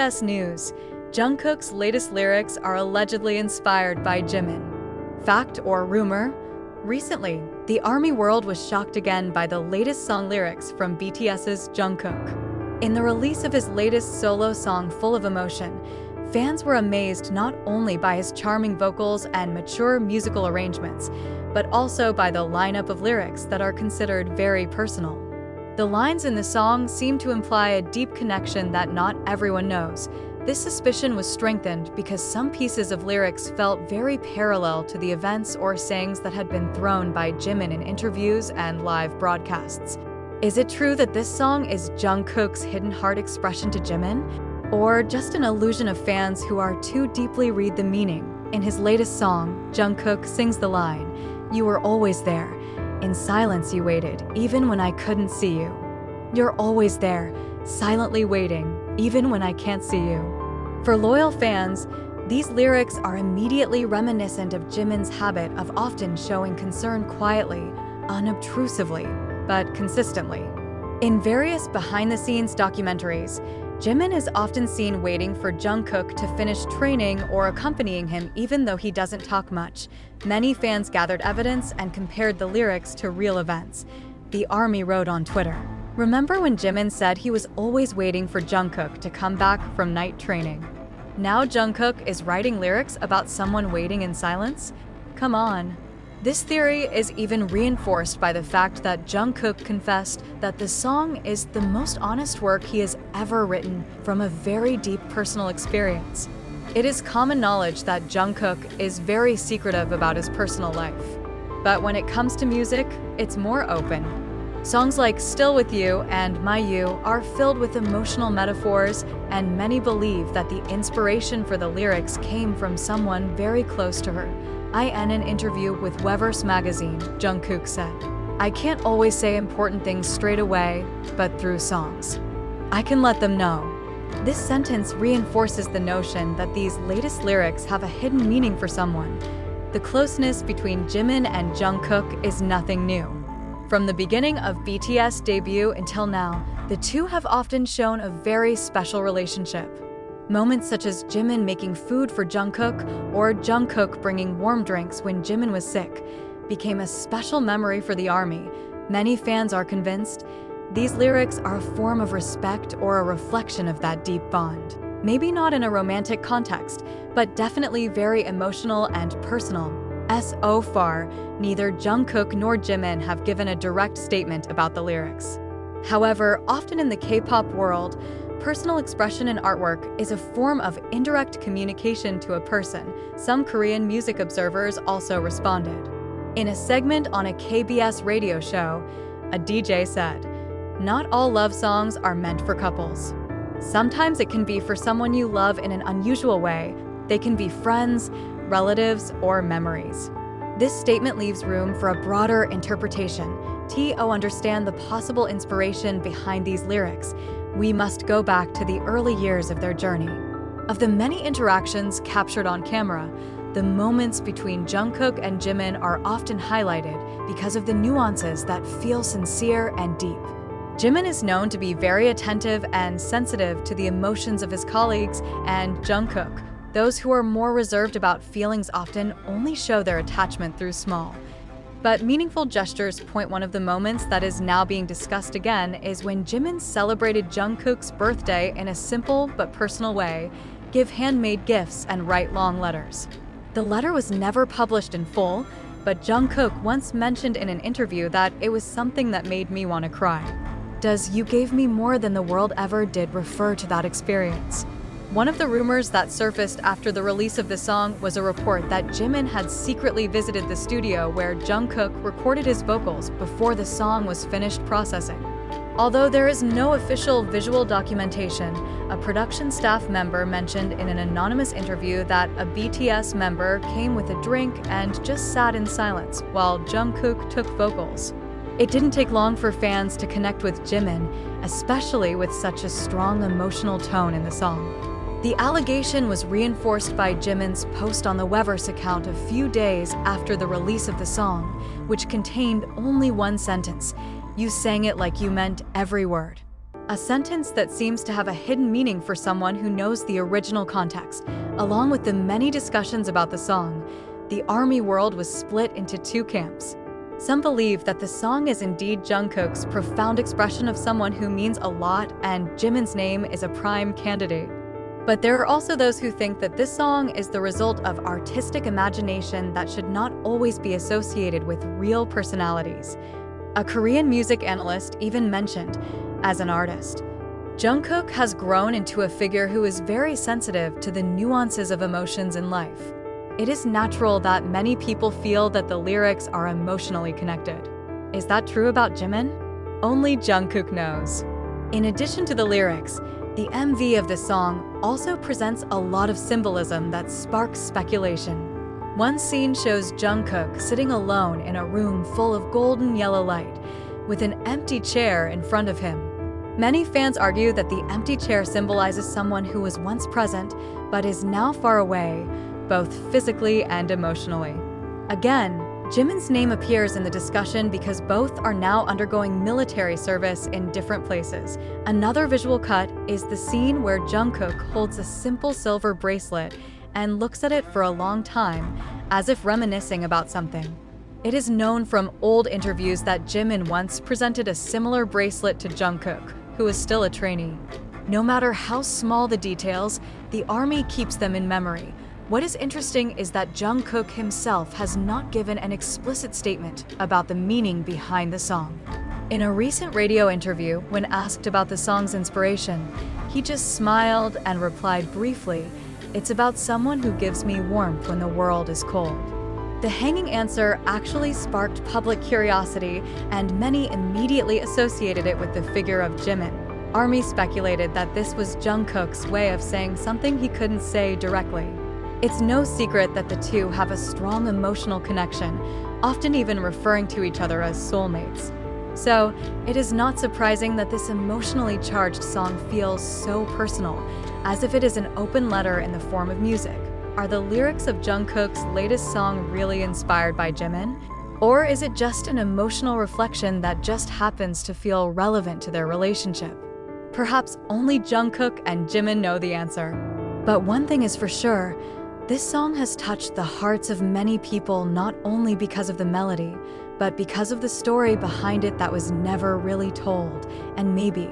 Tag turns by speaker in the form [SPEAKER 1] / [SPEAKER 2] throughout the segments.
[SPEAKER 1] BTS news. Jungkook's latest lyrics are allegedly inspired by Jimin. Fact or rumor? Recently, the ARMY world was shocked again by the latest song lyrics from BTS's Jungkook. In the release of his latest solo song Full of Emotion, fans were amazed not only by his charming vocals and mature musical arrangements, but also by the lineup of lyrics that are considered very personal. The lines in the song seem to imply a deep connection that not everyone knows. This suspicion was strengthened because some pieces of lyrics felt very parallel to the events or sayings that had been thrown by Jimin in interviews and live broadcasts. Is it true that this song is Jungkook's hidden heart expression to Jimin? Or just an illusion of fans who are too deeply read the meaning? In his latest song, Jungkook sings the line, "You were always there. In silence you waited, even when I couldn't see you. You're always there, silently waiting, even when I can't see you." For loyal fans, these lyrics are immediately reminiscent of Jimin's habit of often showing concern quietly, unobtrusively, but consistently. In various behind-the-scenes documentaries, Jimin is often seen waiting for Jungkook to finish training or accompanying him even though he doesn't talk much. Many fans gathered evidence and compared the lyrics to real events. The ARMY wrote on Twitter, "Remember when Jimin said he was always waiting for Jungkook to come back from night training? Now Jungkook is writing lyrics about someone waiting in silence? Come on." This theory is even reinforced by the fact that Jungkook confessed that the song is the most honest work he has ever written from a very deep personal experience. It is common knowledge that Jungkook is very secretive about his personal life. But when it comes to music, it's more open. Songs like Still With You and My You are filled with emotional metaphors, and many believe that the inspiration for the lyrics came from someone very close to her. In an interview with Weverse magazine, Jungkook said, "I can't always say important things straight away, but through songs, I can let them know." This sentence reinforces the notion that these latest lyrics have a hidden meaning for someone. The closeness between Jimin and Jungkook is nothing new. From the beginning of BTS debut until now, the two have often shown a very special relationship. Moments such as Jimin making food for Jungkook or Jungkook bringing warm drinks when Jimin was sick became a special memory for the ARMY. Many fans are convinced these lyrics are a form of respect or a reflection of that deep bond. Maybe not in a romantic context, but definitely very emotional and personal. So far, neither Jungkook nor Jimin have given a direct statement about the lyrics. However, often in the K-pop world, personal expression in artwork is a form of indirect communication to a person. Some Korean music observers also responded. In a segment on a KBS radio show, a DJ said, "Not all love songs are meant for couples. Sometimes it can be for someone you love in an unusual way. They can be friends, relatives, or memories." This statement leaves room for a broader interpretation. To understand the possible inspiration behind these lyrics, we must go back to the early years of their journey. Of the many interactions captured on camera, the moments between Jungkook and Jimin are often highlighted because of the nuances that feel sincere and deep. Jimin is known to be very attentive and sensitive to the emotions of his colleagues, and Jungkook, those who are more reserved about feelings, often only show their attachment through small but meaningful gestures. One of the moments that is now being discussed again is when Jimin celebrated Jungkook's birthday in a simple but personal way, give handmade gifts and write long letters. The letter was never published in full, but Jungkook once mentioned in an interview that it was something that made me want to cry. Does "You gave me more than the world ever did" refer to that experience? One of the rumors that surfaced after the release of the song was a report that Jimin had secretly visited the studio where Jungkook recorded his vocals before the song was finished processing. Although there is no official visual documentation, a production staff member mentioned in an anonymous interview that a BTS member came with a drink and just sat in silence while Jungkook took vocals. It didn't take long for fans to connect with Jimin, especially with such a strong emotional tone in the song. The allegation was reinforced by Jimin's post on the Weverse account a few days after the release of the song, which contained only one sentence, "You sang it like you meant every word." a sentence that seems to have a hidden meaning for someone who knows the original context. Along with the many discussions about the song, the ARMY world was split into two camps. Some believe that the song is indeed Jungkook's profound expression of someone who means a lot, and Jimin's name is a prime candidate. But there are also those who think that this song is the result of artistic imagination that should not always be associated with real personalities. A Korean music analyst even mentioned, as an artist, Jungkook has grown into a figure who is very sensitive to the nuances of emotions in life. It is natural that many people feel that the lyrics are emotionally connected. Is that true about Jimin? Only Jungkook knows. In addition to the lyrics, the MV of the song also presents a lot of symbolism that sparks speculation. One scene shows Jungkook sitting alone in a room full of golden yellow light, with an empty chair in front of him. Many fans argue that the empty chair symbolizes someone who was once present but is now far away, both physically and emotionally. Again, Jimin's name appears in the discussion because both are now undergoing military service in different places. Another visual cut is the scene where Jungkook holds a simple silver bracelet and looks at it for a long time, as if reminiscing about something. It is known from old interviews that Jimin once presented a similar bracelet to Jungkook, who is still a trainee. No matter how small the details, the ARMY keeps them in memory. What is interesting is that Jungkook himself has not given an explicit statement about the meaning behind the song. In a recent radio interview, when asked about the song's inspiration, he just smiled and replied briefly, "It's about someone who gives me warmth when the world is cold." The hanging answer actually sparked public curiosity, and many immediately associated it with the figure of Jimin. ARMY speculated that this was Jungkook's way of saying something he couldn't say directly. It's no secret that the two have a strong emotional connection, often even referring to each other as soulmates. So, it is not surprising that this emotionally charged song feels so personal, as if it is an open letter in the form of music. Are the lyrics of Jungkook's latest song really inspired by Jimin? Or is it just an emotional reflection that just happens to feel relevant to their relationship? Perhaps only Jungkook and Jimin know the answer. But one thing is for sure, this song has touched the hearts of many people not only because of the melody, but because of the story behind it that was never really told. And maybe,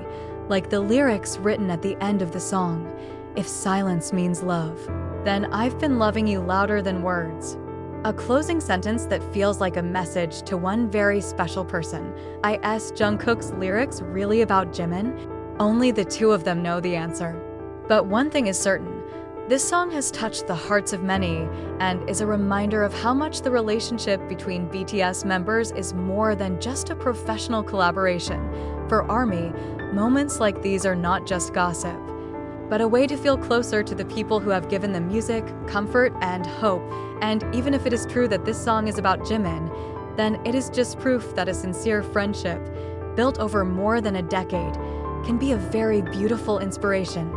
[SPEAKER 1] like the lyrics written at the end of the song, "If silence means love, then I've been loving you louder than words." A closing sentence that feels like a message to one very special person. Is Jungkook's lyrics really about Jimin? Only the two of them know the answer. But one thing is certain, this song has touched the hearts of many and is a reminder of how much the relationship between BTS members is more than just a professional collaboration. For ARMY, moments like these are not just gossip, but a way to feel closer to the people who have given them music, comfort, and hope. And even if it is true that this song is about Jimin, then it is just proof that a sincere friendship, built over more than a decade, can be a very beautiful inspiration.